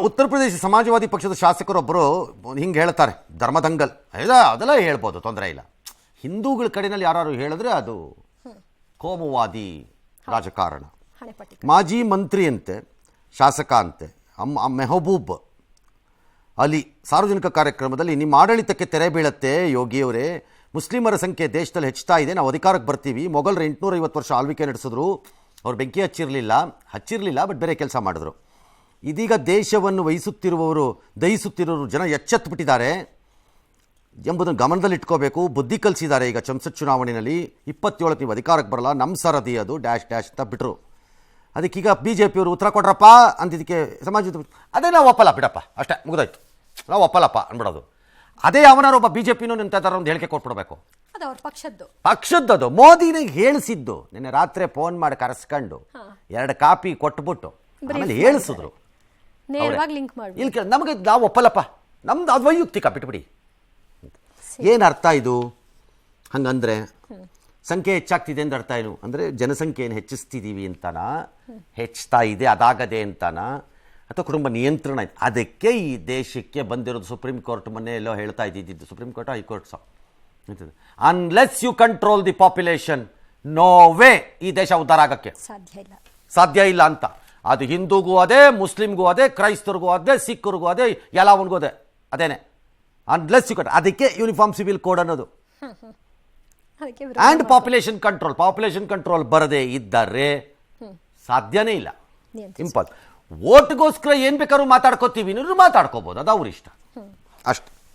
ಉತ್ತರ ಪ್ರದೇಶ ಸಮಾಜವಾದಿ ಪಕ್ಷದ ಶಾಸಕರೊಬ್ಬರು ಹಿಂಗೆ ಹೇಳ್ತಾರೆ, ಧರ್ಮದಂಗಲ್ ಅದೆಲ್ಲ ಹೇಳ್ಬೋದು, ತೊಂದರೆ ಇಲ್ಲ. ಹಿಂದೂಗಳ ಕಡೆಯಲ್ಲಿ ಯಾರು ಹೇಳಿದ್ರೆ ಅದು ಕೋಮುವಾದಿ ರಾಜಕಾರಣ. ಮಾಜಿ ಮಂತ್ರಿ ಅಂತೆ, ಶಾಸಕ ಅಂತೆ, ಮೆಹಬೂಬ್ ಅಲಿ ಸಾರ್ವಜನಿಕ ಕಾರ್ಯಕ್ರಮದಲ್ಲಿ ನಿಮ್ಮ ಆಡಳಿತಕ್ಕೆ ತೆರೆ ಬೀಳತ್ತೆ ಯೋಗಿಯವರೇ, ಮುಸ್ಲಿಮರ ಸಂಖ್ಯೆ ದೇಶದಲ್ಲಿ ಹೆಚ್ಚುತ್ತಾ ಇದೆ, ನಾವು ಅಧಿಕಾರಕ್ಕೆ ಬರ್ತೀವಿ. ಮೊಘಲರು 850 ವರ್ಷ ಆಳ್ವಿಕೆ ನಡೆಸಿದ್ರು, ಅವ್ರು ಬೆಂಕಿ ಹಚ್ಚಿರಲಿಲ್ಲ ಬಟ್ ಬೇರೆ ಕೆಲಸ ಮಾಡಿದ್ರು. ಇದೀಗ ದೇಶವನ್ನು ದಹಿಸುತ್ತಿರುವವರು ಜನ ಎಚ್ಚೆತ್ತುಬಿಟ್ಟಿದ್ದಾರೆ ಎಂಬುದನ್ನು ಗಮನದಲ್ಲಿಟ್ಕೋಬೇಕು. ಬುದ್ಧಿ ಕಲಿಸಿದ್ದಾರೆ. ಈಗ ಸಂಸತ್ ಚುನಾವಣೆಯಲ್ಲಿ 27ಕ್ಕೆ ನೀವು ಅಧಿಕಾರಕ್ಕೆ ಬರಲ್ಲ, ನಮ್ಮ ಸರದಿ ಅದು ಡ್ಯಾಶ್ ಅಂತ ಬಿಟ್ಟರು. ಅದಕ್ಕೀಗ BJPಯವರು ಉತ್ತರ ಕೊಡ್ರಪ್ಪ ಅಂತಿದ್ದಕ್ಕೆ ಸಮಾಜದ ಅದೇ ನಾವು ಒಪ್ಪಲ್ಲ ಬಿಡಪ್ಪ, ಅಷ್ಟೇ ಮುಗಿದೋಯ್ತು, ನಾವು ಒಪ್ಪಲ್ಲಪ್ಪ ಅಂದ್ಬಿಡೋದು. ಅದೇ ಅವನಾರೊಬ್ಬ BJPನೂ ನಿಂತಾರ ಒಂದು ಹೇಳಿಕೆ ಕೊಟ್ಬಿಡ್ಬೇಕು. ಪಕ್ಷದ್ದು ಮೋದಿನೇ ಹೇಳಿಸಿದ್ದು. ನಿನ್ನೆ ರಾತ್ರಿ ಫೋನ್ ಮಾಡಿ ಕರೆಸ್ಕೊಂಡು 2 ಕಾಪಿ ಕೊಟ್ಬಿಟ್ಟು ಆಮೇಲೆ ಹೇಳಿಸಿದ್ರು. ಇಲ್ಲಿ ನಮಗೆ ನಾವು ಒಪ್ಪಲ್ಲಪ್ಪ, ನಮ್ದು ಅದು ವೈಯಕ್ತಿಕ ಬಿಟ್ಬಿಡಿ. ಏನು ಅರ್ಥ ಇದು? ಹಂಗಂದ್ರೆ ಸಂಖ್ಯೆ ಹೆಚ್ಚಾಗ್ತಿದೆ ಅಂತ ಅರ್ಥ ಏನು? ಅಂದರೆ ಜನಸಂಖ್ಯೆಯನ್ನು ಹೆಚ್ಚಿಸ್ತಿದ್ದೀವಿ ಅಂತನಾ, ಹೆಚ್ಚುತ್ತಾ ಇದೆ ಅದಾಗದೆ ಅಂತನಾ, ಅಥವಾ ಕುಟುಂಬ ನಿಯಂತ್ರಣ? ಅದಕ್ಕೆ ಈ ದೇಶಕ್ಕೆ ಬಂದಿರೋದು ಸುಪ್ರೀಂ ಕೋರ್ಟ್ ಮೊನ್ನೆ ಎಲ್ಲೋ ಹೇಳ್ತಾ ಇದ್ದಿದ್ದು, supreme court high court unless you control the population no way ಈ ದೇಶ ಉದ್ಧಾರ ಆಗಕ್ಕೆ ಸಾಧ್ಯ ಇಲ್ಲ ಅಂತ. ಅದು ಹಿಂದೂಗೂ ಅದೇ, ಮುಸ್ಲಿಮ್ಗೂ ಅದೇ, ಕ್ರೈಸ್ತರಿಗೂ ಅದೇ, ಸಿಖ್ರಿಗೂ ಅದೇ, ಎಲ್ಲವನಿಗೂ ಅದೇನೆ. ಅನ್ಲೆಸ್ ಯು ಅದಕ್ಕೆ ಯೂನಿಫಾರ್ಮ್ ಸಿವಿಲ್ ಕೋಡ್ ಅನ್ನೋದು. ಆ್ಯಂಡ್ ಪಾಪ್ಯುಲೇಷನ್ ಕಂಟ್ರೋಲ್ ಬರದೇ ಇದ್ದರೆ ಸಾಧ್ಯನೇ ಇಲ್ಲ. ಇಂಪಾಸಿಬಲ್. ಓಟ್ಗೋಸ್ಕರ ಏನು ಬೇಕಾದ್ರೂ ಮಾತಾಡ್ಕೋತೀವಿ, ಮಾತಾಡ್ಕೋಬೋದು, ಅದು ಅವ್ರ ಇಷ್ಟ ಅಷ್ಟೆ.